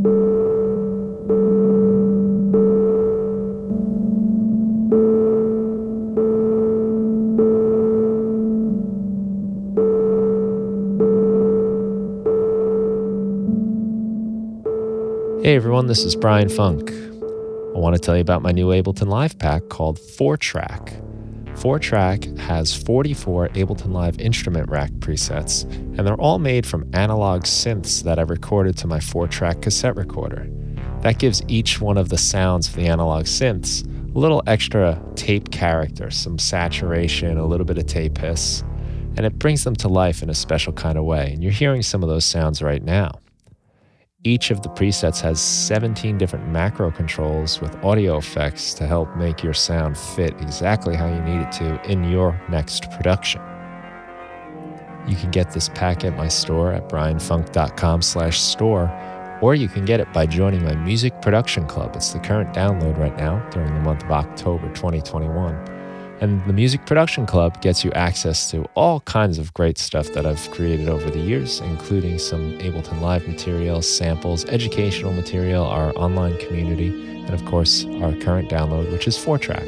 Hey everyone, this is Brian Funk. I want to tell you about my new Ableton Live pack called 4-Track. 4-Track has 44 Ableton Live instrument rack presets, and they're all made from analog synths that I've recorded to my 4-track cassette recorder. That gives each one of the sounds of the analog synths a little extra tape character, some saturation, a little bit of tape hiss, and it brings them to life in a special kind of way. And you're hearing some of those sounds right now. Each of the presets has 17 different macro controls with audio effects to help make your sound fit exactly how you need it to in your next production. You can get this pack at my store at brianfunk.com/store, or you can get it by joining my Music Production Club. It's the current download right now during the month of October 2021. And the Music Production Club gets you access to all kinds of great stuff that I've created over the years, including some Ableton Live material, samples, educational material, our online community, and of course, our current download, which is 4-Track.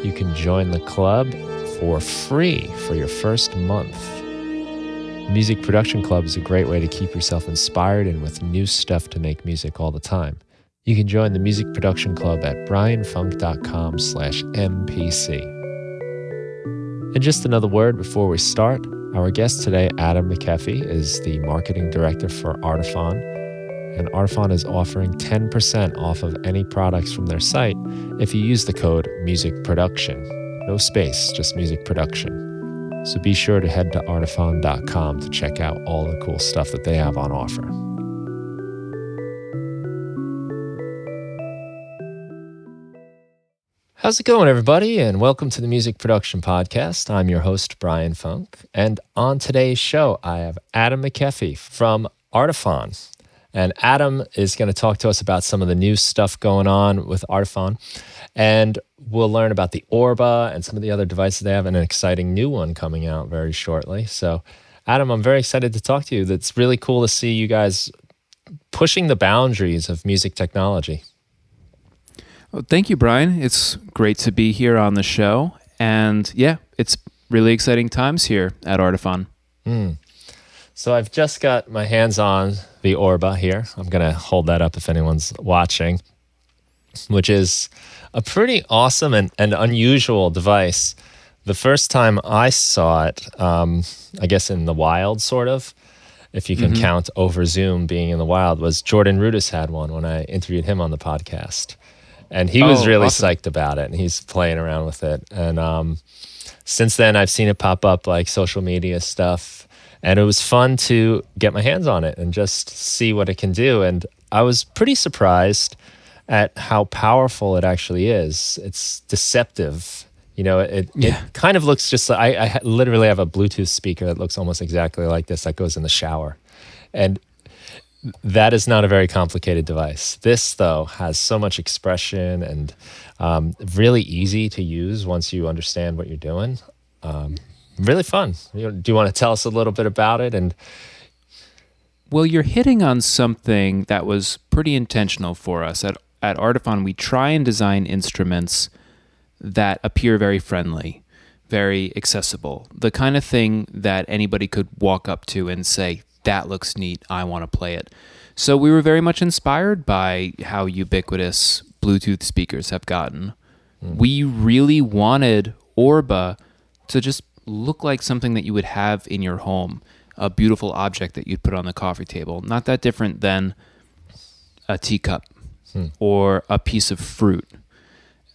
You can join the club for free for your first month. The Music Production Club is a great way to keep yourself inspired and with new stuff to make music all the time. You can join the Music Production Club at brianfunk.com/MPC. And just another word before we start. Our guest today, Adam McHeffey, is the marketing director for Artiphon. And Artiphon is offering 10% off of any products from their site if you use the code MUSICPRODUCTION. No space, just Music Production. So be sure to head to artiphon.com to check out all the cool stuff that they have on offer. How's it going, everybody? And welcome to the Music Production Podcast. I'm your host, Brian Funk. And on today's show, I have Adam McHeffey from Artiphon. And Adam is going to talk to us about some of the new stuff going on with Artiphon. And we'll learn about the Orba and some of the other devices they have, and an exciting new one coming out very shortly. So, Adam, I'm very excited to talk to you. It's really cool to see you guys pushing the boundaries of music technology. Well, thank you, Brian. It's great to be here on the show. And yeah, it's really exciting times here at Artiphon. So I've just got my hands on the Orba here. I'm going to hold that up if anyone's watching, which is a pretty awesome and unusual device. The first time I saw it, I guess in the wild, sort of, if you can count over Zoom being in the wild, was Jordan Rudess had one when I interviewed him on the podcast. And he was really psyched about it, and he's playing around with it. And since then, I've seen it pop up like social media stuff, and it was fun to get my hands on it and just see what it can do. And I was pretty surprised at how powerful it actually is. It's deceptive. You know, it kind of looks just like, I literally have a Bluetooth speaker that looks almost exactly like this that goes in the shower. And that is not a very complicated device. This, though, has so much expression and really easy to use once you understand what you're doing. Really fun. Do you want to tell us a little bit about it? Well, you're hitting on something that was pretty intentional for us. At Artiphon, we try and design instruments that appear very friendly, very accessible, the kind of thing that anybody could walk up to and say, that looks neat, I want to play it. So we were very much inspired by how ubiquitous Bluetooth speakers have gotten. We really wanted Orba to just look like something that you would have in your home, a beautiful object that you'd put on the coffee table, not that different than a teacup or a piece of fruit.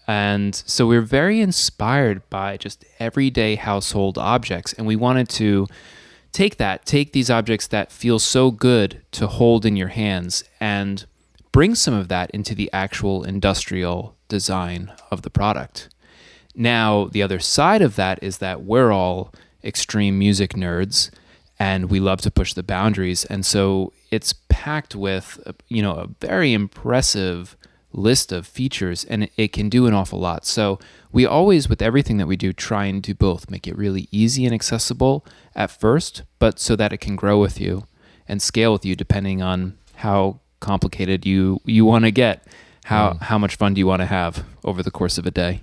And so we're very inspired by just everyday household objects, and we wanted to take these objects that feel so good to hold in your hands and bring some of that into the actual industrial design of the product. Now, the other side of that is that we're all extreme music nerds and we love to push the boundaries. And so it's packed with, a very impressive list of features, and it can do an awful lot. So we always, with everything that we do, try and do both. Make it really easy and accessible at first, but so that it can grow with you and scale with you depending on how complicated you want to get. How much fun do you want to have over the course of a day?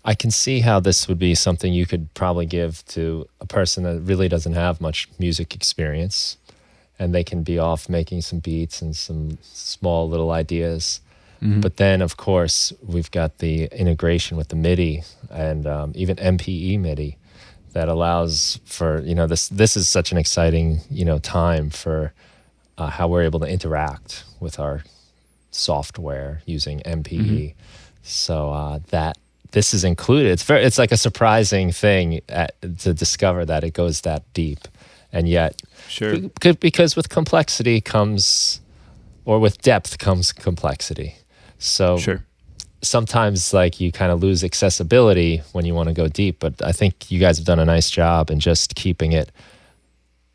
I can see how this would be something you could probably give to a person that really doesn't have much music experience, and they can be off making some beats and some small little ideas. But then, of course, we've got the integration with the MIDI and even MPE MIDI that allows for, this is such an exciting, time for how we're able to interact with our software using MPE. So that this is included. It's like a surprising thing to discover that it goes that deep. And yet, because with complexity comes, or with depth comes complexity. So sometimes you kind of lose accessibility when you want to go deep, but I think you guys have done a nice job in just keeping it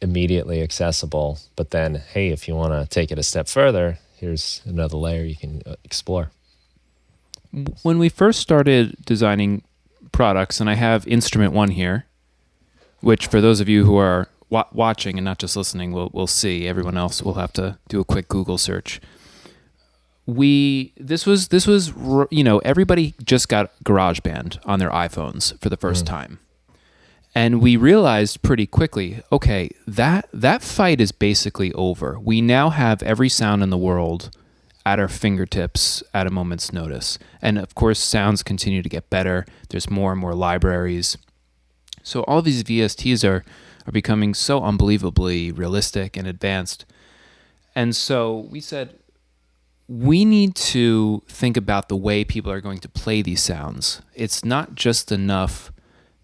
immediately accessible. But then, hey, if you want to take it a step further, here's another layer you can explore. When we first started designing products, and I have InstrumentOne here, which for those of you who are watching and not just listening, we'll see. Everyone else will have to do a quick Google search. This was everybody just got GarageBand on their iPhones for the first time, and we realized pretty quickly, okay, that fight is basically over. We now have every sound in the world at our fingertips at a moment's notice, and of course, sounds continue to get better. There's more and more libraries, so all of these VSTs are becoming so unbelievably realistic and advanced, and so we said, we need to think about the way people are going to play these sounds. It's not just enough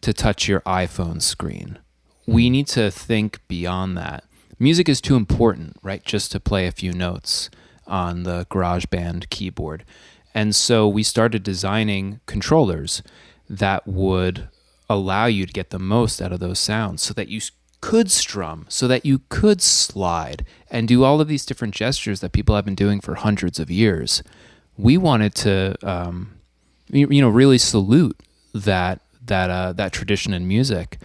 to touch your iPhone screen. We need to think beyond that. Music is too important, right? Just to play a few notes on the GarageBand keyboard. And so we started designing controllers that would allow you to get the most out of those sounds so that you could strum, so that you could slide and do all of these different gestures that people have been doing for hundreds of years. We wanted to, really salute that tradition in music,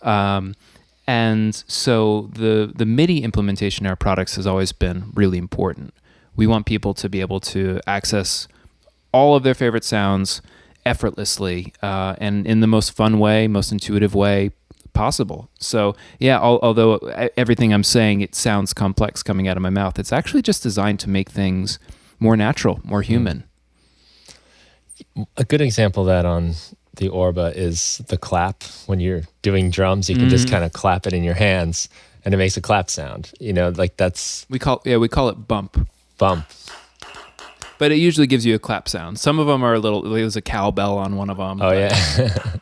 and so the MIDI implementation in our products has always been really important. We want people to be able to access all of their favorite sounds effortlessly and in the most fun way, most intuitive way possible. So yeah, although everything I'm saying, it sounds complex coming out of my mouth, it's actually just designed to make things more natural, more human. A good example of that on the Orba is the clap. When you're doing drums, you can just kind of clap it in your hands and it makes a clap sound. That's... We call it bump. But it usually gives you a clap sound. Some of them are there's a cowbell on one of them. Oh, yeah.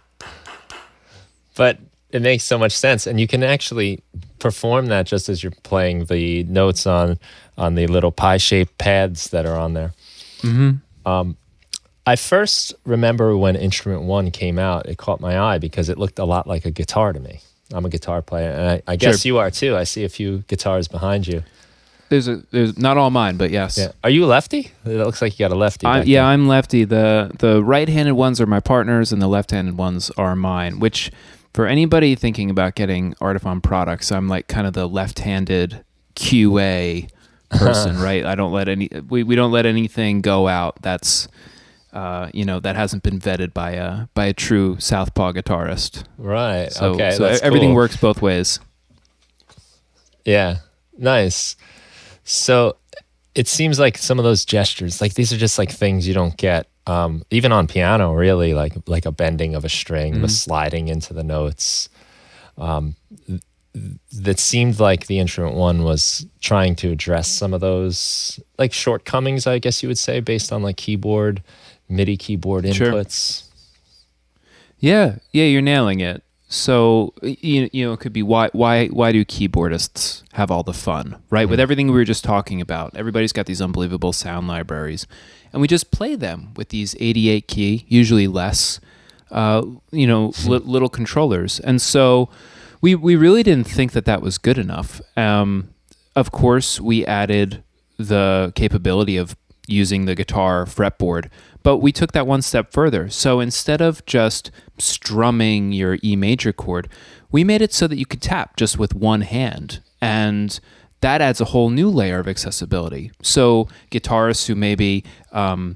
But it makes so much sense, and you can actually perform that just as you're playing the notes on the little pie-shaped pads that are on there. I first remember when InstrumentOne came out, it caught my eye because it looked a lot like a guitar to me. I'm a guitar player, and I guess you are too. I see a few guitars behind you. There's not all mine, but yes. Yeah. Are you a lefty? It looks like you got a lefty. I'm lefty. The right-handed ones are my partners, and the left-handed ones are mine, which... For anybody thinking about getting Artiphon products, I'm like kind of the left-handed QA person, right? I don't let we don't let anything go out that's that hasn't been vetted by a true southpaw guitarist. Right. So, okay. So that's everything cool. works both ways. Yeah. Nice. So it seems like some of those gestures, these are just things you don't get. Even on piano, really, like a bending of a string, the sliding into the notes. That seemed like the InstrumentOne was trying to address some of those shortcomings, I guess you would say, based on MIDI keyboard inputs. Yeah, you're nailing it. So it could be why do keyboardists have all the fun, right? With everything we were just talking about, everybody's got these unbelievable sound libraries, and we just play them with these 88 key, usually less, little controllers. And so we really didn't think that was good enough. Of course, we added the capability of using the guitar fretboard, but we took that one step further. So instead of just strumming your E major chord, we made it so that you could tap just with one hand. And that adds a whole new layer of accessibility. So guitarists who maybe have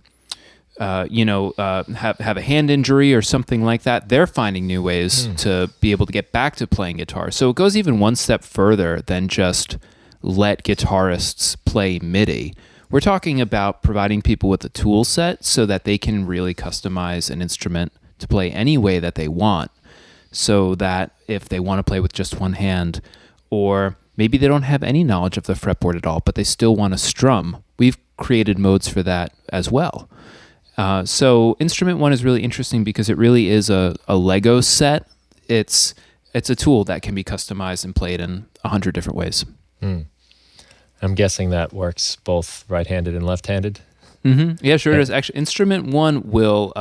a hand injury or something like that, they're finding new ways to be able to get back to playing guitar. So it goes even one step further than just let guitarists play MIDI. We're talking about providing people with a tool set so that they can really customize an instrument to play any way that they want. So that if they want to play with just one hand, or maybe they don't have any knowledge of the fretboard at all, but they still want to strum, we've created modes for that as well. So InstrumentOne is really interesting because it really is a Lego set. It's a tool that can be customized and played in 100 different ways. I'm guessing that works both right-handed and left-handed? Mm-hmm. Yeah, sure it is. Actually, InstrumentOne will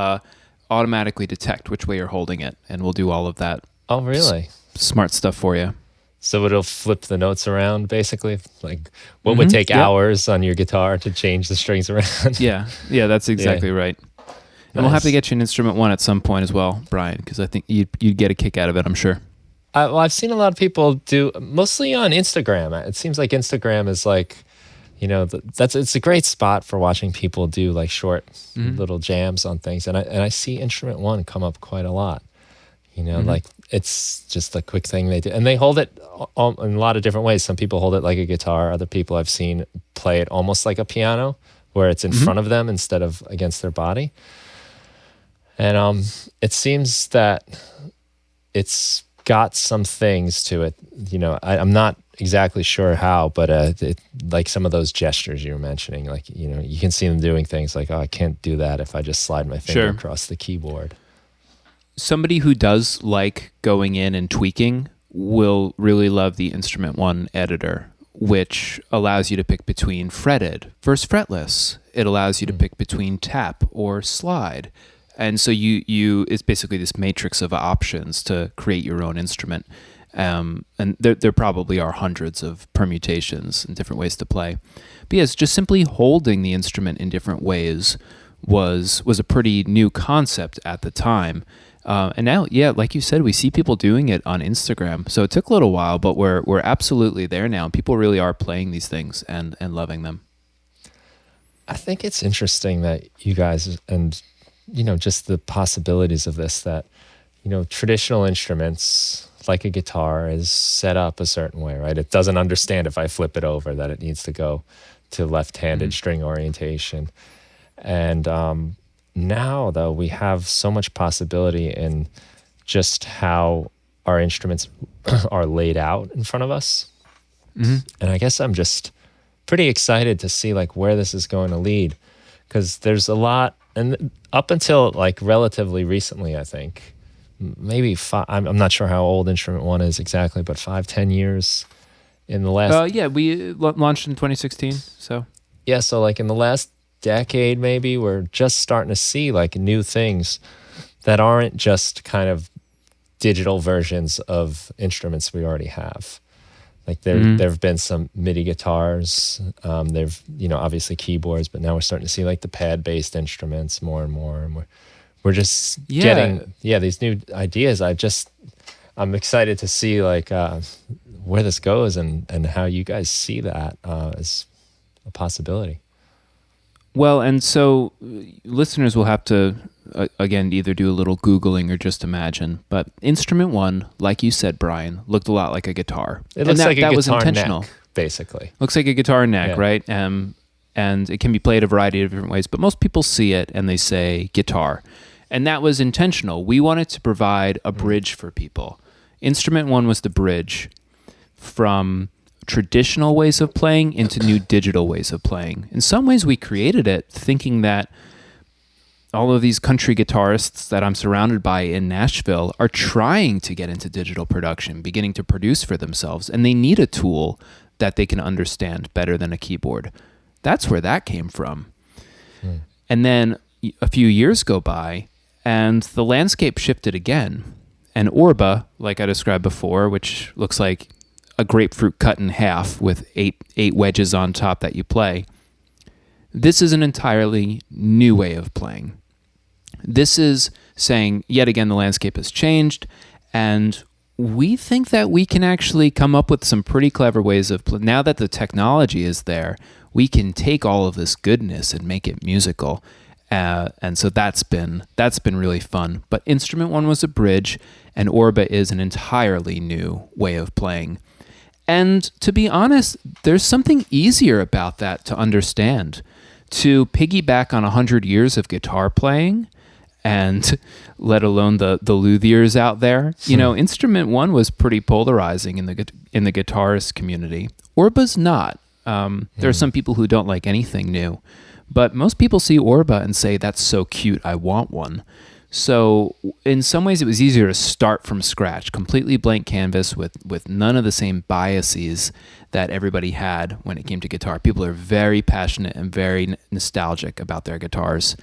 automatically detect which way you're holding it, and we'll do all of that. Oh, really? Smart stuff for you. So it'll flip the notes around, basically? Like, what would take hours on your guitar to change the strings around? Yeah, that's exactly right. And we'll have to get you an InstrumentOne at some point as well, Brian, because I think you'd get a kick out of it, I'm sure. Well, I've seen a lot of people do, mostly on Instagram. It seems like Instagram is like, it's a great spot for watching people do like short little jams on things. And I see InstrumentOne come up quite a lot. Like it's just a quick thing they do. And they hold it in a lot of different ways. Some people hold it like a guitar. Other people I've seen play it almost like a piano, where it's in front of them instead of against their body. And it seems that it's got some things to it. I'm not exactly sure how, but like some of those gestures you were mentioning, like, you can see them doing things like, oh, I can't do that if I just slide my finger across the keyboard. Somebody who does like going in and tweaking will really love the InstrumentOne Editor, which allows you to pick between fretted versus fretless. It allows you to pick between tap or slide. And so it's basically this matrix of options to create your own instrument. And there probably are hundreds of permutations and different ways to play. But yes, just simply holding the instrument in different ways was a pretty new concept at the time. And now, like you said, we see people doing it on Instagram. So it took a little while, but we're absolutely there now. People really are playing these things and loving them. I think it's interesting that you guys, and just the possibilities of this, that traditional instruments like a guitar is set up a certain way, right? It doesn't understand if I flip it over that it needs to go to left-handed string orientation. And now, though, we have so much possibility in just how our instruments are laid out in front of us. And I guess I'm just pretty excited to see like where this is going to lead, because there's a lot, and up until like relatively recently, I think, maybe I'm not sure how old InstrumentOne is exactly, but 5-10 years in the last... we launched in 2016, so... Yeah, so like in the last decade, maybe, we're just starting to see like new things that aren't just kind of digital versions of instruments we already have. Like there have been some MIDI guitars, there've obviously keyboards, but now we're starting to see like the pad-based instruments more and more, and we're just getting these new ideas. I'm excited to see like where this goes and how you guys see that as a possibility. Well, and so listeners will have to, again, either do a little Googling or just imagine. But InstrumentOne, like you said, Brian, looked a lot like a guitar. It looks like a guitar was intentional. neck, basically. Looks like a guitar neck, right? And it can be played a variety of different ways. But most people see it and they say guitar. And that was intentional. We wanted to provide a bridge for people. InstrumentOne was the bridge from traditional ways of playing into new digital ways of playing. In some ways, we created it thinking that all of these country guitarists that I'm surrounded by in Nashville are trying to get into digital production, beginning to produce for themselves, and they need a tool that they can understand better than a keyboard. That's where that came from. And then a few years go by, and the landscape shifted again. And Orba, like I described before, which looks like a grapefruit cut in half with eight wedges on top that you play. This is an entirely new way of playing. This is saying, yet again, the landscape has changed, and we think that we can actually come up with some pretty clever ways of now that the technology is there, we can take all of this goodness and make it musical. And so that's been really fun. But InstrumentOne was a bridge, and Orba is an entirely new way of playing. And to be honest, there's something easier about that to understand. To piggyback on 100 years of guitar playing, and let alone the luthiers out there. InstrumentOne was pretty polarizing in the guitarist community. Orba's not. There are some people who don't like anything new, but most people see Orba and say, that's so cute, I want one. So in some ways it was easier to start from scratch, completely blank canvas with none of the same biases that everybody had when it came to guitar. People are very passionate and very nostalgic about their guitars.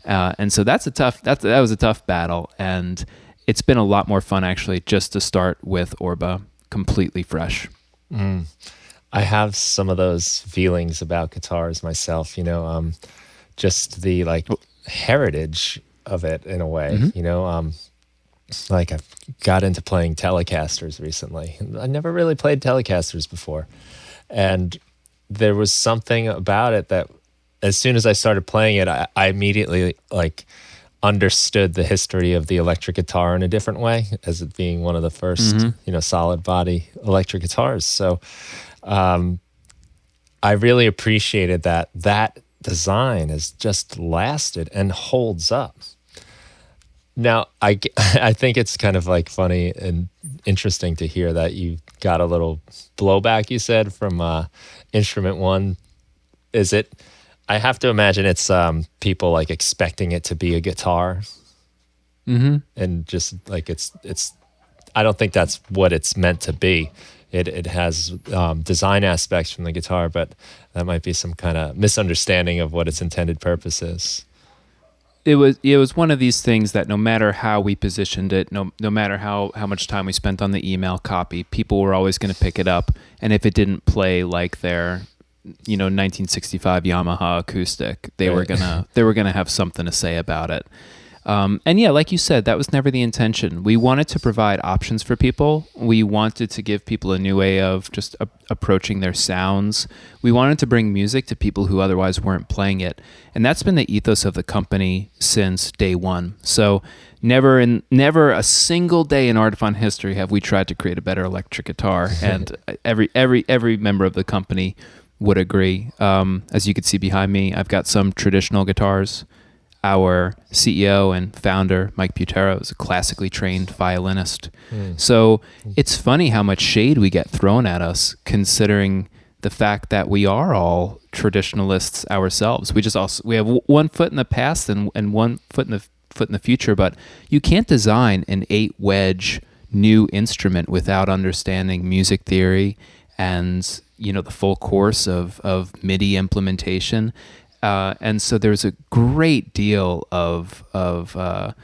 And so that was a tough battle, and it's been a lot more fun actually just to start with Orba completely fresh. I have some of those feelings about guitars myself, just the heritage of it in a way, like I've got into playing Telecasters recently. I never really played Telecasters before. And there was something about it that as soon as I started playing it, I immediately understood the history of the electric guitar in a different way, as it being one of the first, solid body electric guitars. So I really appreciated that design has just lasted and holds up. Now, I think it's kind of funny and interesting to hear that you got a little blowback, you said, from InstrumentOne. Is it... I have to imagine it's people expecting it to be a guitar, and just it's. I don't think that's what it's meant to be. It has design aspects from the guitar, but that might be some kind of misunderstanding of what its intended purpose is. It was one of these things that no matter how we positioned it, no matter how much time we spent on the email copy, people were always going to pick it up, and if it didn't play like their 1965 Yamaha acoustic, they were gonna have something to say about it. And yeah, like you said, that was never the intention. We wanted to provide options for people. We wanted to give people a new way of just approaching their sounds. We wanted to bring music to people who otherwise weren't playing it, and that's been the ethos of the company since day one. So never a single day in Artiphon history have we tried to create a better electric guitar, and every member of the company would agree. As you can see behind me, I've got some traditional guitars. Our CEO and founder, Mike Butero, is a classically trained violinist. So it's funny how much shade we get thrown at us, considering the fact that we are all traditionalists ourselves. We have one foot in the past and one foot in the future, but you can't design an 8-wedge new instrument without understanding music theory and the full course of MIDI implementation, and so there's a great deal of our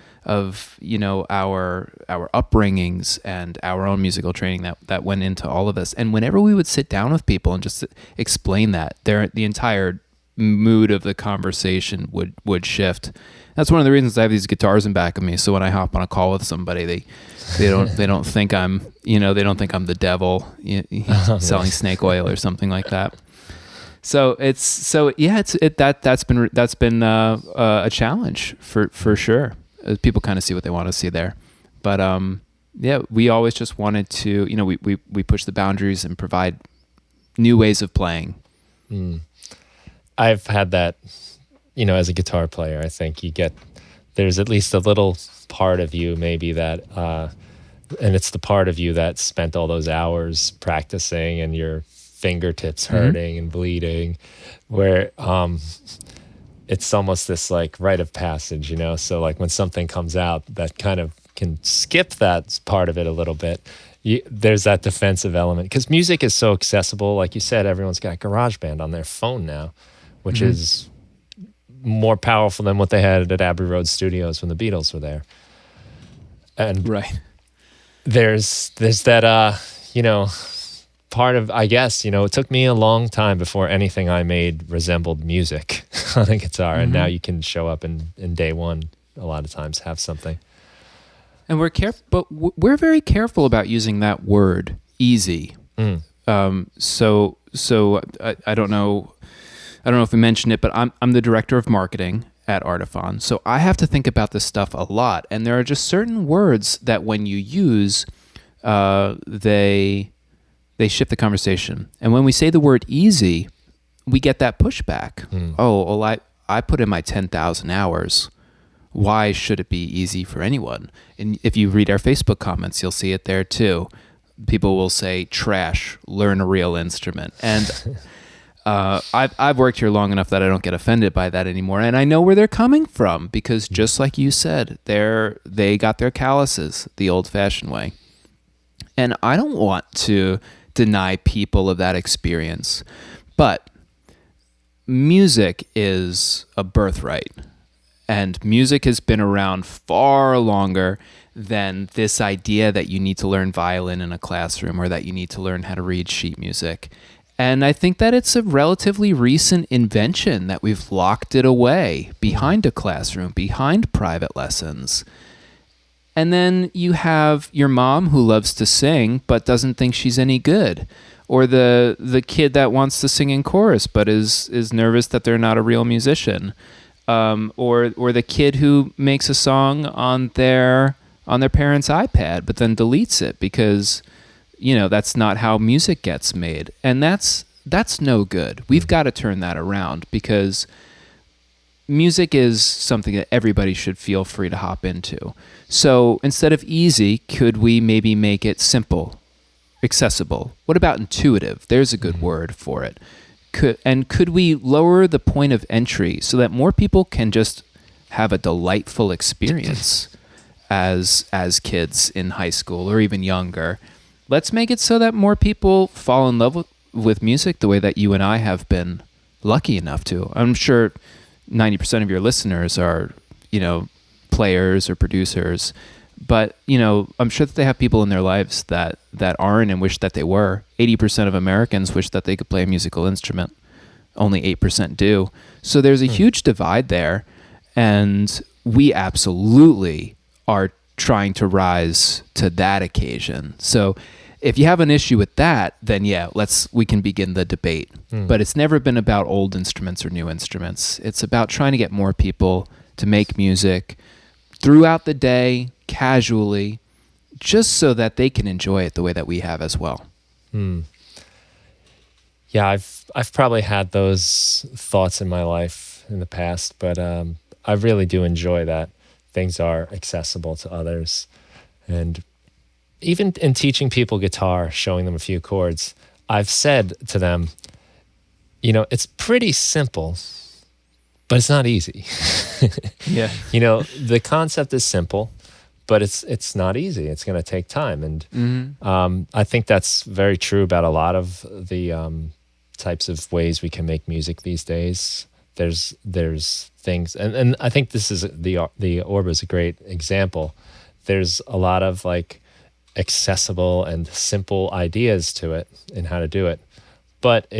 upbringings and our own musical training that went into all of this. And whenever we would sit down with people and just explain that, the entire mood of the conversation would shift. That's one of the reasons I have these guitars in back of me. So when I hop on a call with somebody, they don't think I'm the devil selling snake oil or something like that. So that's been a challenge for sure. People kind of see what they want to see there, but we always just wanted to we push the boundaries and provide new ways of playing. I've had that, as a guitar player. I think there's at least a little part of you maybe that, and it's the part of you that spent all those hours practicing and your fingertips hurting and bleeding, where it's almost this rite of passage, So when something comes out that kind of can skip that part of it a little bit, there's that defensive element, because music is so accessible. Like you said, everyone's got GarageBand on their phone now, which is more powerful than what they had at Abbey Road Studios when the Beatles were there. And there's that part of, I guess, it took me a long time before anything I made resembled music on a guitar, and now you can show up in day one a lot of times have something. And we're very careful about using that word easy. So I don't know if we mentioned it, but I'm the director of marketing at Artiphon. So I have to think about this stuff a lot. And there are just certain words that when you use, they shift the conversation. And when we say the word easy, we get that pushback. Oh, well, I put in my 10,000 hours. Why should it be easy for anyone? And if you read our Facebook comments, you'll see it there too. People will say, trash, learn a real instrument. And I've worked here long enough that I don't get offended by that anymore. And I know where they're coming from because just like you said, they got their calluses the old-fashioned way. And I don't want to deny people of that experience. But music is a birthright. And music has been around far longer than this idea that you need to learn violin in a classroom or that you need to learn how to read sheet music. And I think that it's a relatively recent invention that we've locked it away behind a classroom, behind private lessons. And then you have your mom who loves to sing but doesn't think she's any good. Or the kid that wants to sing in chorus but is nervous that they're not a real musician. Or the kid who makes a song on their parents' iPad but then deletes it because, that's not how music gets made. And that's no good. We've got to turn that around because music is something that everybody should feel free to hop into. So instead of easy, could we maybe make it simple, accessible? What about intuitive? There's a good word for it. Could we lower the point of entry so that more people can just have a delightful experience as kids in high school or even younger? Let's make it so that more people fall in love with music the way that you and I have been lucky enough to. I'm sure 90% of your listeners are, players or producers, but, I'm sure that they have people in their lives that aren't and wish that they were. 80% of Americans wish that they could play a musical instrument. Only 8% do. So there's a huge divide there, and we absolutely are trying to rise to that occasion. So if you have an issue with that, then we can begin the debate. But it's never been about old instruments or new instruments. It's about trying to get more people to make music throughout the day, casually, just so that they can enjoy it the way that we have as well. Yeah, I've probably had those thoughts in my life in the past, but I really do enjoy that things are accessible to others. And even in teaching people guitar, showing them a few chords, I've said to them, it's pretty simple, but it's not easy. Yeah. The concept is simple, but it's not easy. It's going to take time. And I think that's very true about a lot of the types of ways we can make music these days. There's things, and I think this is the Orba is a great example. There's a lot of accessible and simple ideas to it and how to do it, but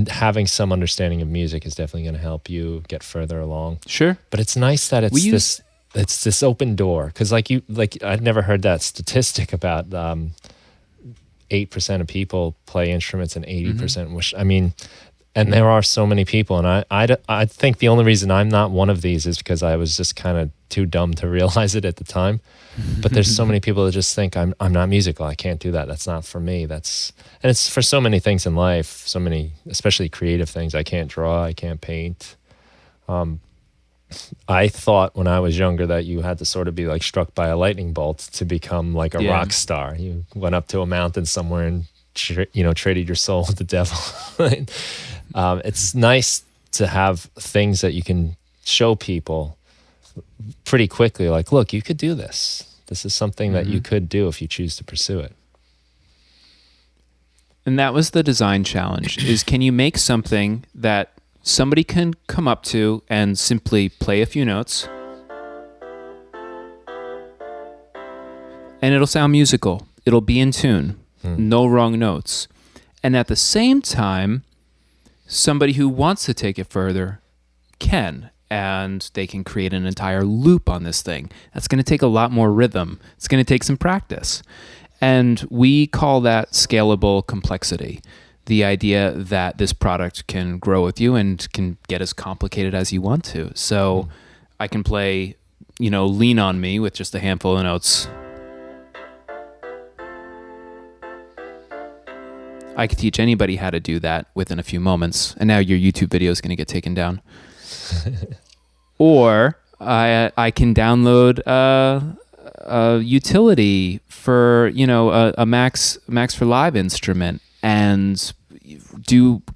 having some understanding of music is definitely going to help you get further along. Sure. But it's nice that it's this open door, because I'd never heard that statistic about 8% of people play instruments and 80% wish. And there are so many people, and I think the only reason I'm not one of these is because I was just kind of too dumb to realize it at the time. But there's so many people that just think I'm not musical. I can't do that. That's not for me. And it's for so many things in life. So many, especially creative things. I can't draw. I can't paint. I thought when I was younger that you had to sort of be struck by a lightning bolt to become a rock star. You went up to a mountain somewhere and traded your soul with the devil. It's nice to have things that you can show people pretty quickly. Look, you could do this. This is something that you could do if you choose to pursue it. And that was the design challenge, is can you make something that somebody can come up to and simply play a few notes and it'll sound musical. It'll be in tune. No wrong notes. And at the same time, somebody who wants to take it further can. and they can create an entire loop on this thing. That's going to take a lot more rhythm. It's going to take some practice. And we call that scalable complexity. The idea that this product can grow with you and can get as complicated as you want to. So I can play, Lean on Me with just a handful of notes. I could teach anybody how to do that within a few moments, and now your YouTube video is going to get taken down. Or I can download a utility for a Max for Live instrument and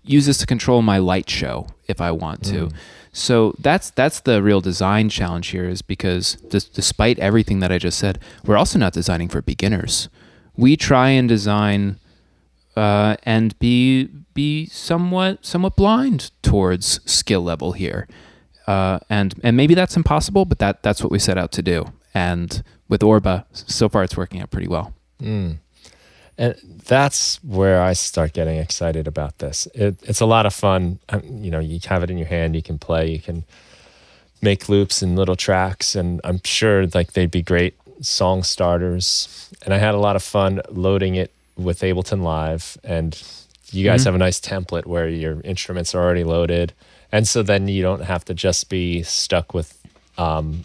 use this to control my light show if I want to. So that's the real design challenge here, is because despite everything that I just said, we're also not designing for beginners. We try and design and be somewhat blind towards skill level here, and maybe that's impossible, but that's what we set out to do. And with Orba, so far it's working out pretty well. And that's where I start getting excited about this. It's a lot of fun. You have it in your hand, you can play, you can make loops and little tracks, and I'm sure they'd be great song starters. And I had a lot of fun loading it with Ableton Live, and you guys have a nice template where your instruments are already loaded, and so then you don't have to just be stuck with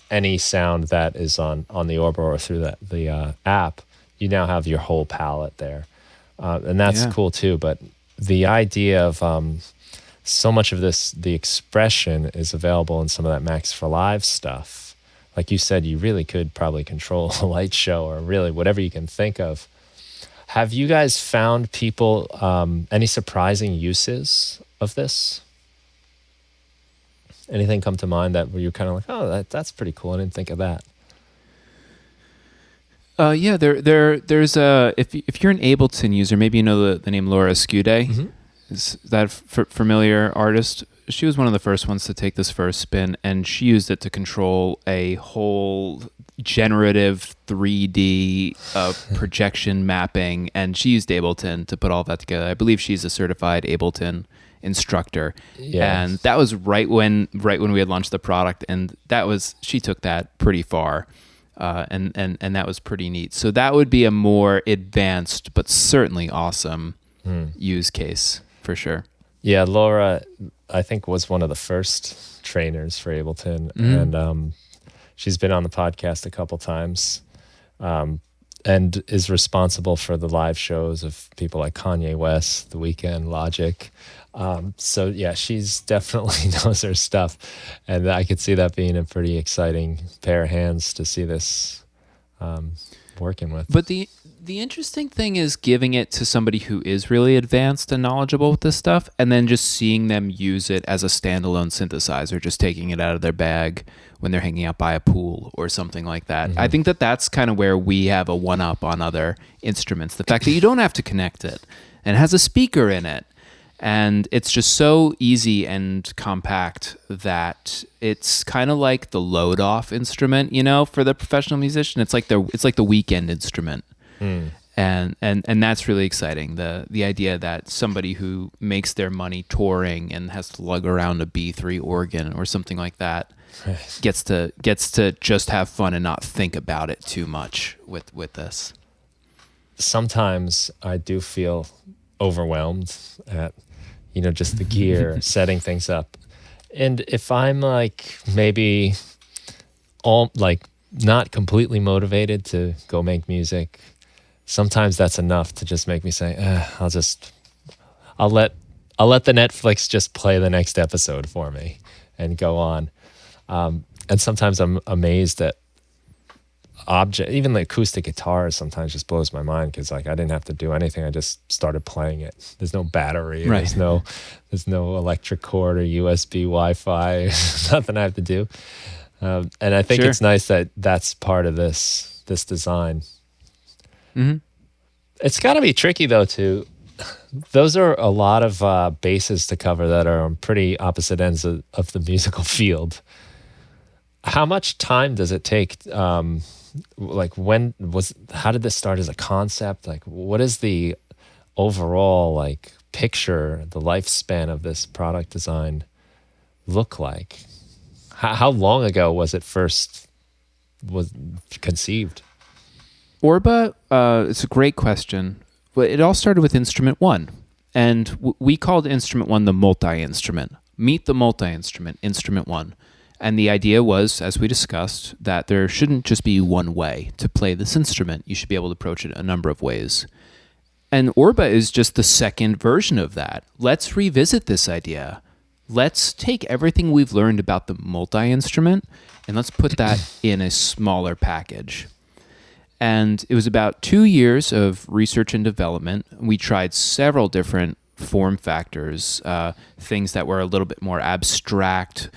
any sound that is on the Orba or through the app. You now have your whole palette there, and that's cool too. But the idea of so much of this, the expression is available in some of that Max for Live stuff. Like you said, you really could probably control a light show or really whatever you can think of. Have you guys found people any surprising uses of this? Anything come to mind that where you're kind of like, oh, that's pretty cool. I didn't think of that. Yeah, there's a if you're an Ableton user, maybe you know the name Laura Scuday. Is that familiar artist? She was one of the first ones to take this first spin, and she used it to control a whole generative 3D projection mapping, and she used Ableton to put all that together. I believe she's a certified Ableton instructor. And that was right when we had launched the product, and she took that pretty far. And that was pretty neat. So that would be a more advanced but certainly awesome use case for sure. Yeah, Laura, I think, was one of the first trainers for Ableton, and she's been on the podcast a couple times, and is responsible for the live shows of people like Kanye West, The Weeknd, Logic. So yeah, she's definitely knows her stuff, and I could see that being a pretty exciting pair of hands to see this working with. But the interesting thing is giving it to somebody who is really advanced and knowledgeable with this stuff, and then just seeing them use it as a standalone synthesizer, just taking it out of their bag when they're hanging out by a pool or something like that. I think that's kind of where we have a one-up on other instruments. The fact that you don't have to connect it, and it has a speaker in it, and it's just so easy and compact that it's kind of like the load-off instrument, for the professional musician. It's like the weekend instrument. And that's really exciting. The idea that somebody who makes their money touring and has to lug around a B3 organ or something like that gets to just have fun and not think about it too much with this. Sometimes I do feel overwhelmed at just the gear, setting things up. And if I'm maybe not completely motivated to go make music, sometimes that's enough to just make me say, I'll let the Netflix just play the next episode for me and go on. And sometimes I'm amazed at even the acoustic guitar sometimes just blows my mind, because I didn't have to do anything. I just started playing it. There's no battery. Right. There's no electric cord or USB Wi-Fi. Nothing I have to do. And I think it's nice that that's part of this design. It's got to be tricky though too. Those are a lot of bases to cover that are on pretty opposite ends of the musical field. How much time does it take? How did this start as a concept? What is the overall picture, the lifespan of this product design look like? How long ago was it first was conceived? Orba, it's a great question. But it all started with InstrumentOne. And we called InstrumentOne the multi-instrument. Meet the multi-instrument, InstrumentOne. And the idea was, as we discussed, that there shouldn't just be one way to play this instrument. You should be able to approach it a number of ways. And Orba is just the second version of that. Let's revisit this idea. Let's take everything we've learned about the multi-instrument and let's put that in a smaller package. And it was about 2 years of research and development. We tried several different form factors, things that were a little bit more abstract,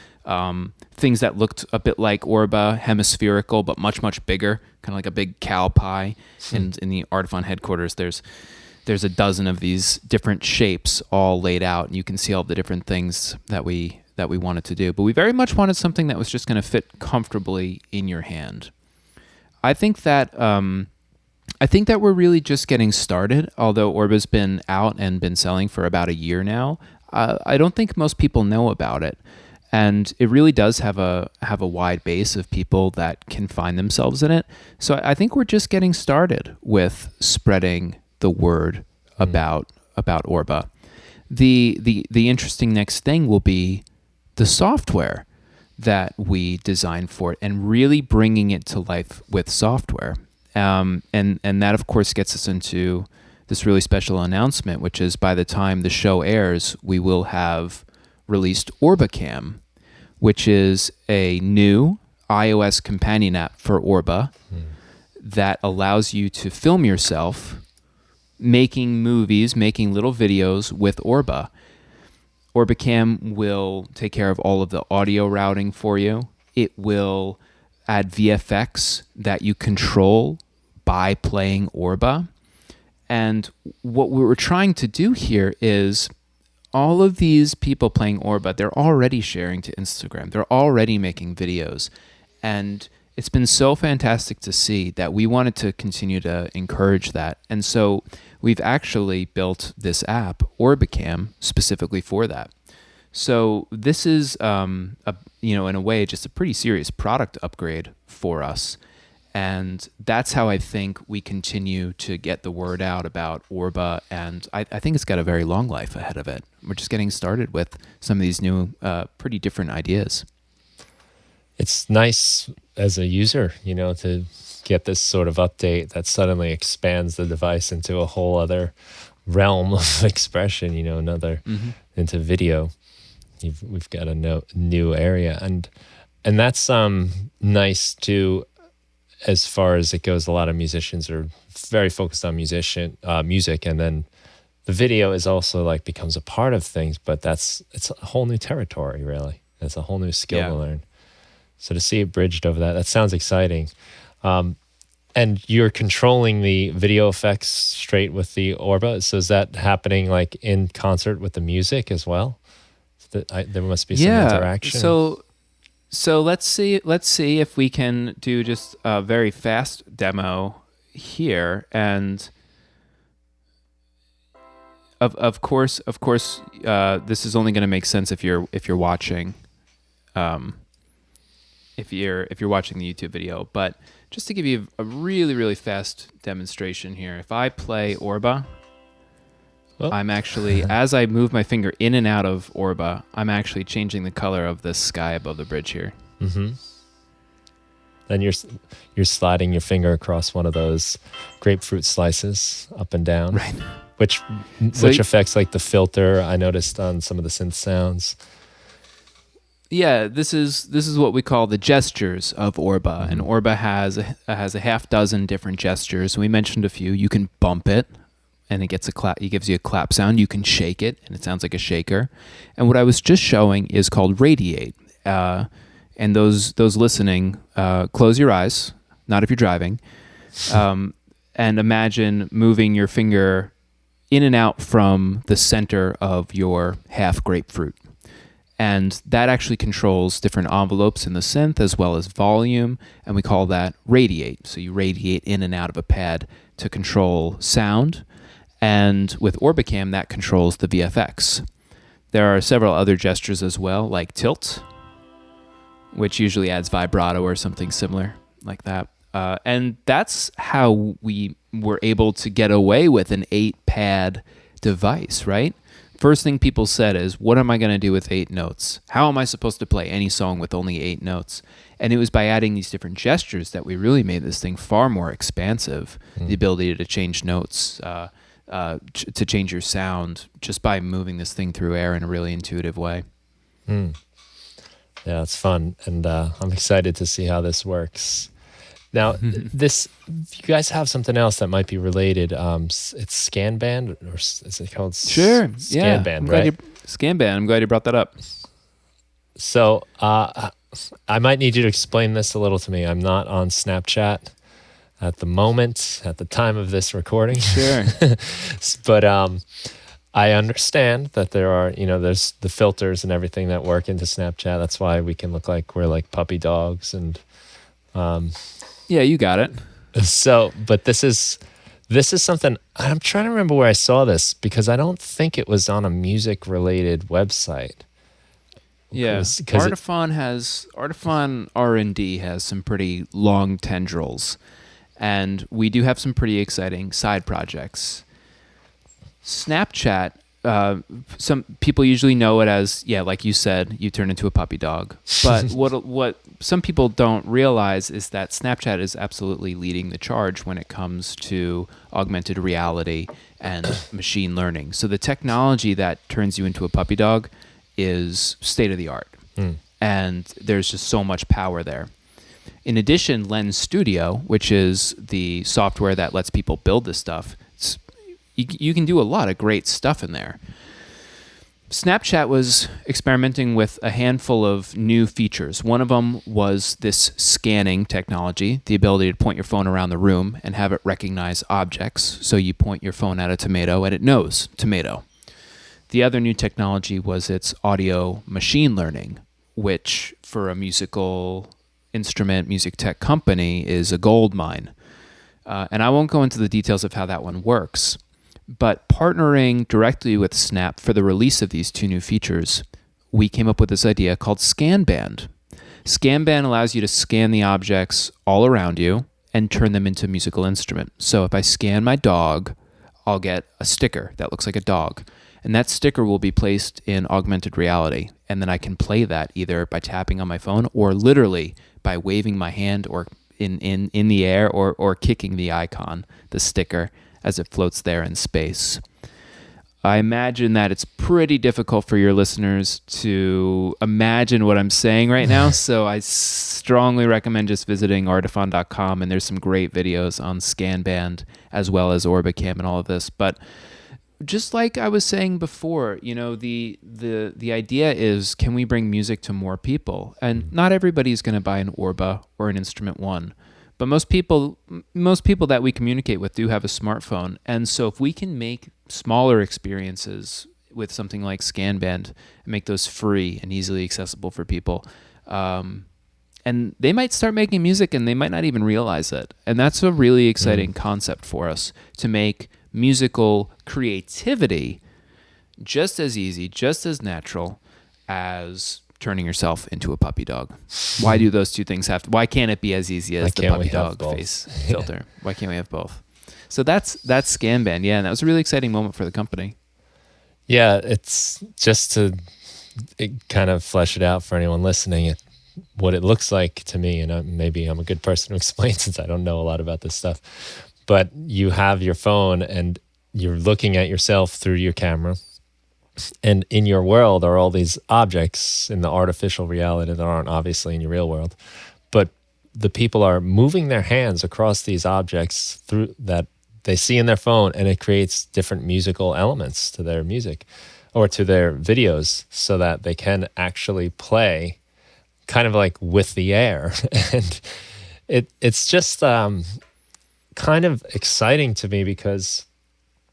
things that looked a bit like Orba, hemispherical, but much, much bigger, kind of like a big cow pie. And in the Artiphon headquarters, there's a dozen of these different shapes all laid out, and you can see all the different things that we wanted to do. But we very much wanted something that was just going to fit comfortably in your hand. I think that we're really just getting started. Although Orba's been out and been selling for about a year now, I don't think most people know about it. And it really does have a wide base of people that can find themselves in it. So I think we're just getting started with spreading the word about Orba. The interesting next thing will be the software that we designed for it and really bringing it to life with software. And that, of course, gets us into this really special announcement, which is by the time the show airs, we will have released OrbaCam, which is a new iOS companion app for Orba that allows you to film yourself making movies, making little videos with Orba. OrbaCam will take care of all of the audio routing for you. It will add VFX that you control by playing Orba. And what we were trying to do here is all of these people playing Orba, they're already sharing to Instagram. They're already making videos. And it's been so fantastic to see that we wanted to continue to encourage that. And so we've actually built this app, OrbaCam, specifically for that. So this is, in a way, just a pretty serious product upgrade for us. And that's how I think we continue to get the word out about Orba. And I think it's got a very long life ahead of it. We're just getting started with some of these new, pretty different ideas. It's nice as a user, to get this sort of update that suddenly expands the device into a whole other realm of expression, into video. We've got a new area. And that's nice too. As far as it goes, a lot of musicians are very focused on music, and then the video is also becomes a part of things, but it's a whole new territory, really. It's a whole new skill to learn. So to see it bridged over that sounds exciting. And you're controlling the video effects straight with the Orba. So is that happening in concert with the music as well? There must be some interaction. So let's see if we can do just a very fast demo here. And of course, this is only going to make sense if you're watching, if you're watching the YouTube video. But just to give you a really, really fast demonstration here, if I play Orba, I'm actually, as I move my finger in and out of Orba, I'm actually changing the color of the sky above the bridge here. Mm-hmm. Then you're sliding your finger across one of those grapefruit slices up and down, right? Which affects the filter I noticed on some of the synth sounds. Yeah, this is what we call the gestures of Orba, and Orba has a half dozen different gestures. We mentioned a few. You can bump it, and it gives you a clap sound. You can shake it, and it sounds like a shaker. And what I was just showing is called radiate. And those listening, close your eyes, not if you're driving, and imagine moving your finger in and out from the center of your half grapefruit. And that actually controls different envelopes in the synth as well as volume, and we call that radiate. So you radiate in and out of a pad to control sound. And with OrbaCam, that controls the VFX. There are several other gestures as well, like tilt, which usually adds vibrato or something similar like that. And that's how we were able to get away with an 8-pad device, right? First thing people said is, what am I going to do with 8 notes? How am I supposed to play any song with only 8 notes? And it was by adding these different gestures that we really made this thing far more expansive. The ability to change notes, to change your sound, just by moving this thing through air in a really intuitive way. Yeah, it's fun. And I'm excited to see how this works. Now, you guys have something else that might be related. It's ScanBand, or is it called ScanBand, right? ScanBand. I'm glad you brought that up. So I might need you to explain this a little to me. I'm not on Snapchat at the moment, at the time of this recording. Sure. But I understand that there are, there's the filters and everything that work into Snapchat. That's why we can look like we're like puppy dogs and... Yeah, you got it. So, but this is something, I'm trying to remember where I saw this, because I don't think it was on a music-related website. Yeah, Artiphon R&D has some pretty long tendrils, and we do have some pretty exciting side projects. Snapchat, some people usually know it as, like you said, you turn into a puppy dog. But what some people don't realize is that Snapchat is absolutely leading the charge when it comes to augmented reality and machine learning. So the technology that turns you into a puppy dog is state of the art. And there's just so much power there. In addition, Lens Studio, which is the software that lets people build this stuff, you can do a lot of great stuff in there. Snapchat was experimenting with a handful of new features. One of them was this scanning technology, the ability to point your phone around the room and have it recognize objects. So you point your phone at a tomato and it knows tomato. The other new technology was its audio machine learning, which for a musical instrument, music tech company is a gold mine. And I won't go into the details of how that one works. But partnering directly with Snap for the release of these 2 new features, we came up with this idea called ScanBand. ScanBand allows you to scan the objects all around you and turn them into a musical instrument. So if I scan my dog, I'll get a sticker that looks like a dog. And that sticker will be placed in augmented reality. And then I can play that either by tapping on my phone or literally by waving my hand or in the air or kicking the icon, the sticker, as it floats there in space. I imagine that it's pretty difficult for your listeners to imagine what I'm saying right now, so I strongly recommend just visiting artiphon.com, and there's some great videos on ScanBand as well as Orbicam and all of this. But just like I was saying before, the idea is, can we bring music to more people? And not everybody's going to buy an Orba or an InstrumentOne. But most people that we communicate with do have a smartphone. And so if we can make smaller experiences with something like ScanBand and make those free and easily accessible for people, and they might start making music and they might not even realize it. And that's a really exciting concept for us, to make musical creativity just as easy, just as natural as turning yourself into a puppy dog. Why do those two things why can't it be as easy as the puppy dog face filter? Why can't we have both? So that's ScanBand, and that was a really exciting moment for the company. Yeah, it's just to kind of flesh it out for anyone listening, what it looks like to me, and maybe I'm a good person to explain since I don't know a lot about this stuff, but you have your phone and you're looking at yourself through your camera, and in your world are all these objects in the artificial reality that aren't obviously in your real world. But the people are moving their hands across these objects through that they see in their phone, and it creates different musical elements to their music or to their videos so that they can actually play kind of like with the air. And it's just kind of exciting to me because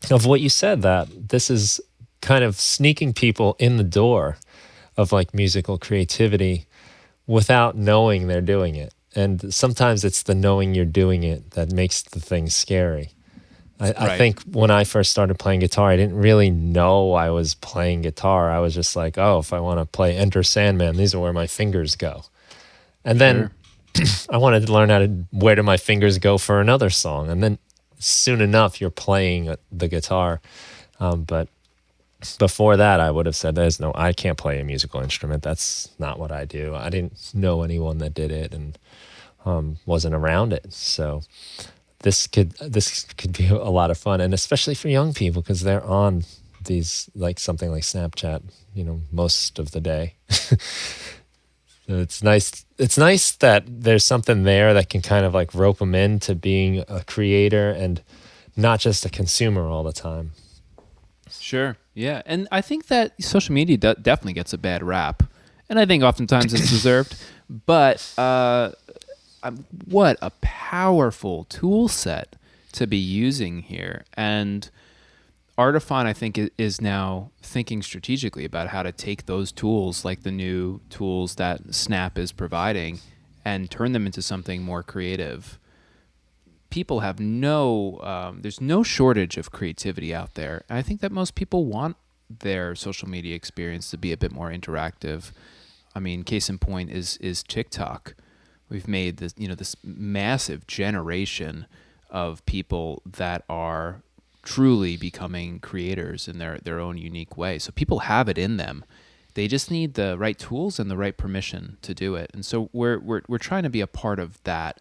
of what you said, that this is kind of sneaking people in the door of like musical creativity without knowing they're doing it. And sometimes it's the knowing you're doing it that makes the thing scary. I think when I first started playing guitar, I didn't really know I was playing guitar. I was just like, oh, if I want to play Enter Sandman, these are where my fingers go. And then I wanted to learn where do my fingers go for another song. And then soon enough, you're playing the guitar. But before that, I would have said, I can't play a musical instrument. That's not what I do. I didn't know anyone that did it and wasn't around it. So this could be a lot of fun, and especially for young people because they're on these something like Snapchat, most of the day. So it's nice. It's nice that there's something there that can kind of rope them into being a creator and not just a consumer all the time. Sure. Yeah. And I think that social media definitely gets a bad rap. And I think oftentimes it's deserved. But what a powerful tool set to be using here. And Artiphon, I think, is now thinking strategically about how to take those tools, like the new tools that Snap is providing, and turn them into something more creative. People have there's no shortage of creativity out there. And I think that most people want their social media experience to be a bit more interactive. I mean, case in point is TikTok. We've made this massive generation of people that are truly becoming creators in their own unique way. So people have it in them. They just need the right tools and the right permission to do it. And so we're trying to be a part of that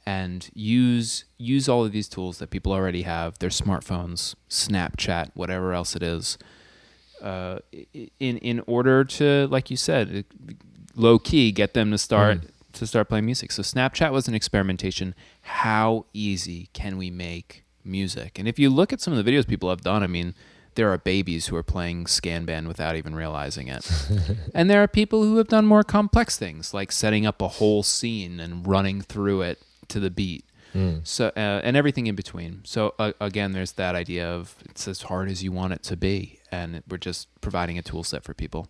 and use all of these tools that people already have, their smartphones, Snapchat, whatever else it is, in order to, like you said, low key get them to start playing music. So Snapchat was an experimentation. How easy can we make music? And if you look at some of the videos people have done, I mean, there are babies who are playing scan-band without even realizing it. And there are people who have done more complex things, like setting up a whole scene and running through it to the beat. So and everything in between. So again, there's that idea of it's as hard as you want it to be, and we're just providing a tool set for people.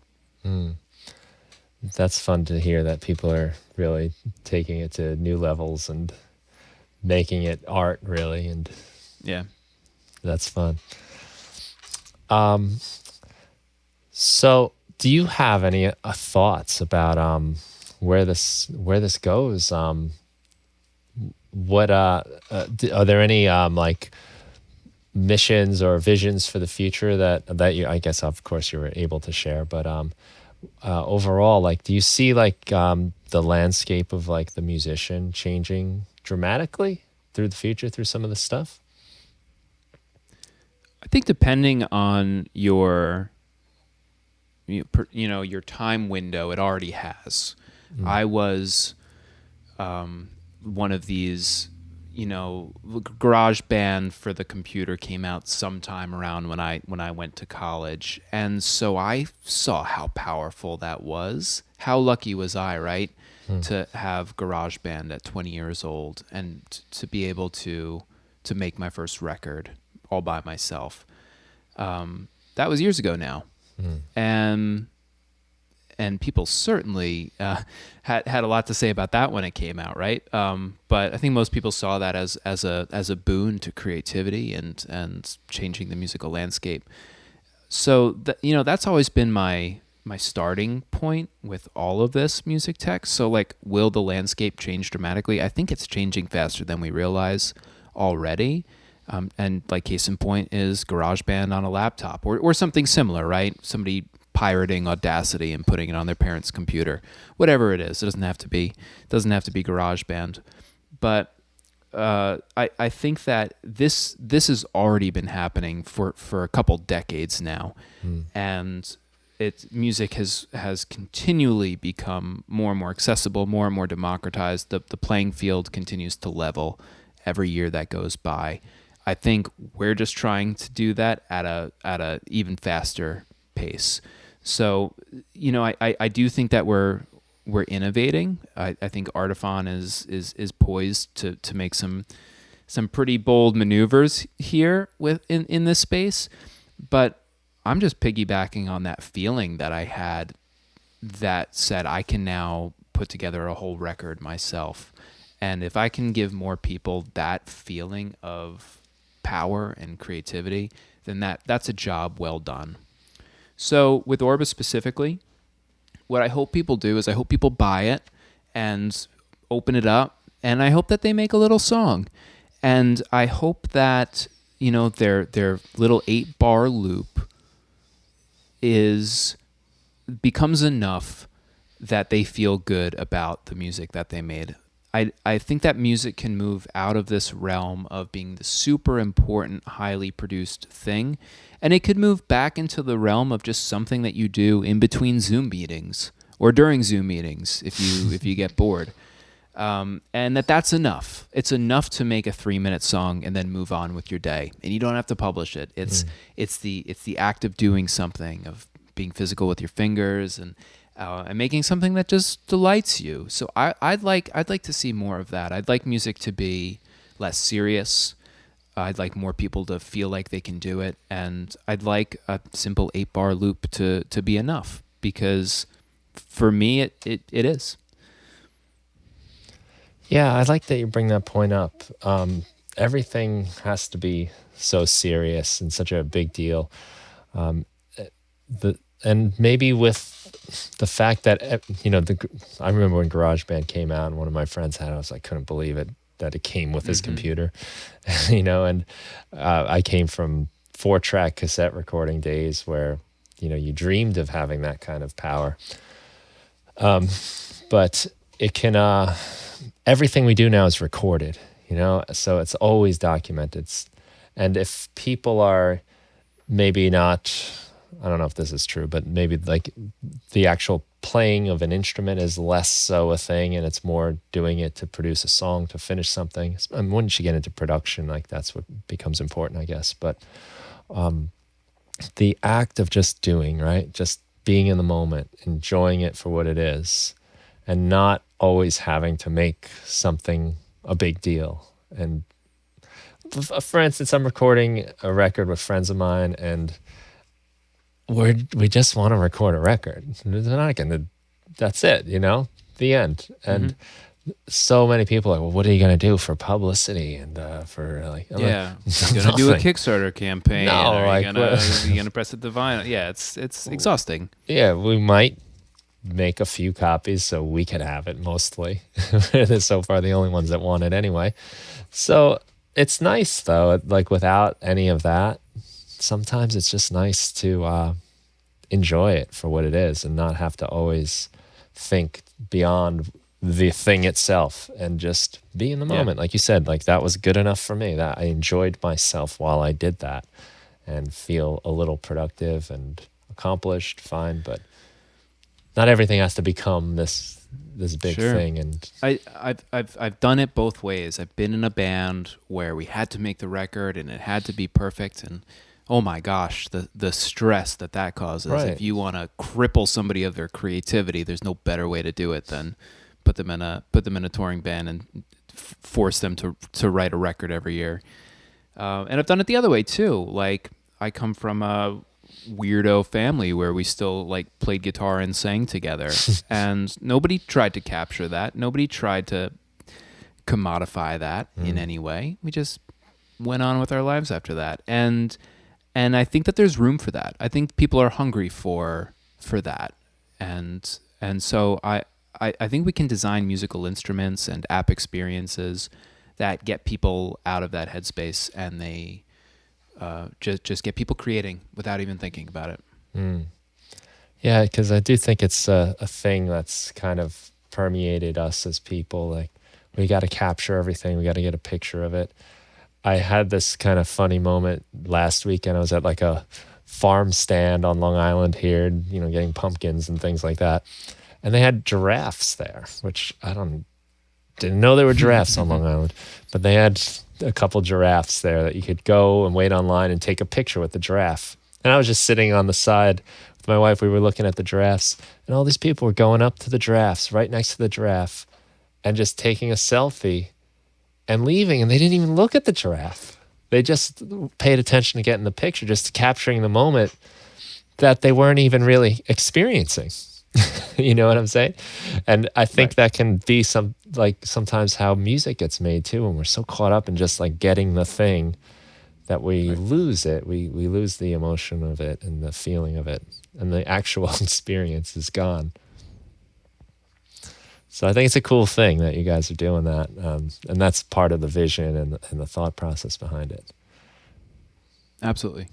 That's fun to hear that people are really taking it to new levels and making it art, really, and yeah, that's fun. So do you have any thoughts about where this goes? What are there any missions or visions for the future that you, I guess of course you were able to share, but overall, do you see the landscape of the musician changing dramatically through the future through some of the stuff? I think depending on your time window, it already has. I was one of these, garage band for the computer came out sometime around when I went to college. And so I saw how powerful that was. How lucky was I, right? To have GarageBand at 20 years old and to be able to make my first record all by myself. That was years ago now. And people certainly had a lot to say about that when it came out, right? But I think most people saw that as a boon to creativity and changing the musical landscape. So that's always been my starting point with all of this music tech. So will the landscape change dramatically? I think it's changing faster than we realize already. And case in point is GarageBand on a laptop or something similar, right? Somebody pirating Audacity and putting it on their parents' computer, whatever it is. It doesn't have to be GarageBand, but I think that this has already been happening for a couple decades now, and music has continually become more and more accessible, more and more democratized. The playing field continues to level every year that goes by. I think we're just trying to do that at a even faster pace. So, I do think that we're innovating. I think Artiphon is poised to make some pretty bold maneuvers here in this space. But I'm just piggybacking on that feeling that I had that said I can now put together a whole record myself. And if I can give more people that feeling of power and creativity, then that's a job well done. So with Orba specifically, what I hope people do is I hope people buy it and open it up, and I hope that they make a little song. And I hope that, their little 8-bar loop becomes enough that they feel good about the music that they made. I think that music can move out of this realm of being the super important, highly produced thing, and it could move back into the realm of just something that you do in between Zoom meetings or during Zoom meetings if you get bored. And that's enough. It's enough to make a 3-minute song and then move on with your day, and you don't have to publish it. It's the act of doing something, of being physical with your fingers, and making something that just delights you. So I'd like to see more of that. I'd like music to be less serious. I'd like more people to feel like they can do it, and I'd like a simple 8-bar loop to be enough, because for me it is. Yeah, I like that you bring that point up. Everything has to be so serious and such a big deal. And maybe with the fact that, I remember when GarageBand came out and one of my friends had it, I couldn't believe it, that it came with his computer, and I came from 4-track cassette recording days where, you dreamed of having that kind of power. But it can, everything we do now is recorded, so it's always documented. And if people are maybe not, I don't know if this is true, but maybe like the actual playing of an instrument is less so a thing, and it's more doing it to produce a song, to finish something. And once you get into production, like that's what becomes important, I guess. But the act of just doing, right? Just being in the moment, enjoying it for what it is, and not always having to make something a big deal. And for instance, I'm recording a record with friends of mine, and we just want to record a record. We're not gonna, that's it, the end. And so many people are like, well, what are you gonna do for publicity and for like? I'm Yeah, like, you're gonna do a Kickstarter campaign. No, or like, you're gonna press the vinyl. Yeah, it's exhausting. Yeah, we might make a few copies so we could have it mostly. They're so far the only ones that want it anyway. So it's nice though, like without any of that, sometimes it's just nice to enjoy it for what it is and not have to always think beyond the thing itself and just be in the moment. Like you said, like that was good enough for me, that I enjoyed myself while I did that and feel a little productive and accomplished, fine, but not everything has to become this big thing. And I've done it both ways. I've been in a band where we had to make the record and it had to be perfect, and oh my gosh, the stress that causes. Right. If you want to cripple somebody of their creativity, there's no better way to do it than put them in a touring band and force them to write a record every year. And I've done it the other way too. Like I come from a weirdo family where we still like played guitar and sang together, and nobody tried to capture that. Nobody tried to commodify that in any way. We just went on with our lives after that, and I think that there's room for that. I think people are hungry for that, and so I think we can design musical instruments and app experiences that get people out of that headspace, and they just get people creating without even thinking about it. Yeah, because I do think it's a thing that's kind of permeated us as people. Like we got to capture everything. We got to get a picture of it. I had this kind of funny moment last weekend. I was at like a farm stand on Long Island here, getting pumpkins and things like that. And they had giraffes there, which didn't know there were giraffes on Long Island, but they had a couple giraffes there that you could go and wait online and take a picture with the giraffe. And I was just sitting on the side with my wife. We were looking at the giraffes, and all these people were going up to the giraffes, right next to the giraffe, and just taking a selfie and leaving. And they didn't even look at the giraffe. They just paid attention to getting the picture, just capturing the moment that they weren't even really experiencing. You know what I'm saying? And I think that can be sometimes how music gets made too, when we're so caught up in just like getting the thing that we lose it. We lose the emotion of it and the feeling of it, and the actual experience is gone. So I think it's a cool thing that you guys are doing that, and that's part of the vision and the thought process behind it. Absolutely.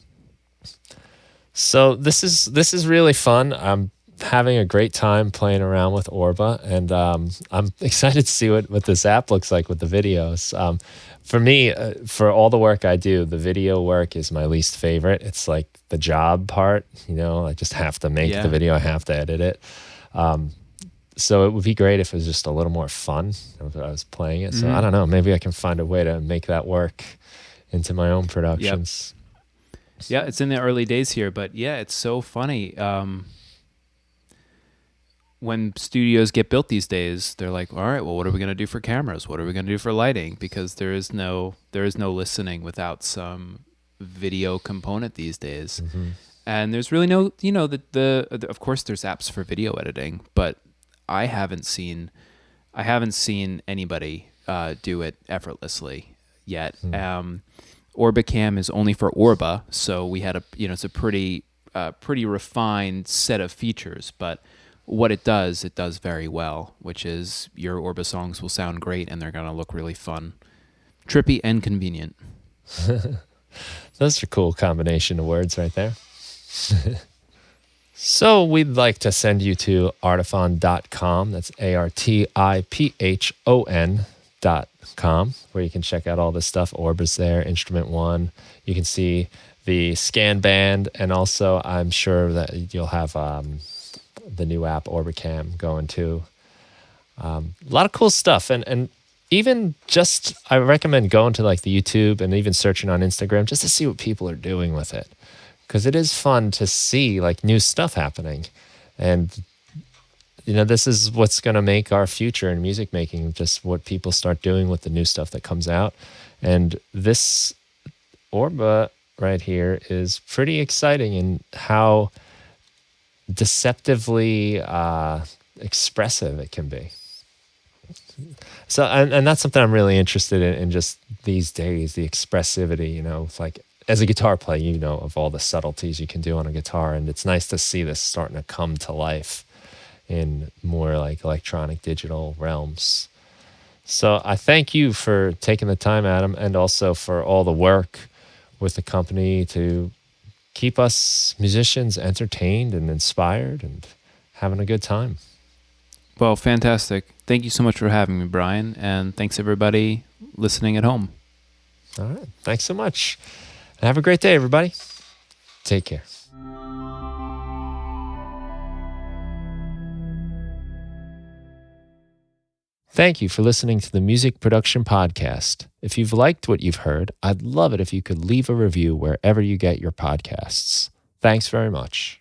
So this is really fun. I'm having a great time playing around with Orba, and I'm excited to see what this app looks like with the videos. For me, for all the work I do, the video work is my least favorite. It's like the job part. I just have to make the video. I have to edit it. So it would be great if it was just a little more fun if I was playing it. So I don't know. Maybe I can find a way to make that work into my own productions. Yeah, it's in the early days here, but yeah, it's so funny. When studios get built these days, they're like, all right, well, what are we going to do for cameras? What are we going to do for lighting? Because there is no listening without some video component these days. Mm-hmm. And there's really no, of course there's apps for video editing, but I haven't seen anybody do it effortlessly yet. Orbacam is only for Orba, so we had it's a pretty refined set of features, but what it does very well, which is your Orba songs will sound great and they're going to look really fun, trippy, and convenient. Those are a cool combination of words right there. So we'd like to send you to artiphon.com. That's artiphon.com, where you can check out all this stuff. Orba's there, InstrumentOne. You can see the scan band, and also I'm sure that you'll have the new app Orbacam going too. A lot of cool stuff, and even just I recommend going to like the YouTube and even searching on Instagram just to see what people are doing with it, because it is fun to see like new stuff happening. And this is what's going to make our future in music making, just what people start doing with the new stuff that comes out. And this Orba right here is pretty exciting in how deceptively expressive it can be. So, and that's something I'm really interested in just these days, the expressivity, like as a guitar player, of all the subtleties you can do on a guitar. And it's nice to see this starting to come to life in more like electronic digital realms. So I thank you for taking the time, Adam, and also for all the work with the company to keep us musicians entertained and inspired and having a good time. Well, fantastic. Thank you so much for having me, Brian, and thanks everybody listening at home. All right. Thanks so much. And have a great day, everybody. Take care. Thank you for listening to the Music Production Podcast. If you've liked what you've heard, I'd love it if you could leave a review wherever you get your podcasts. Thanks very much.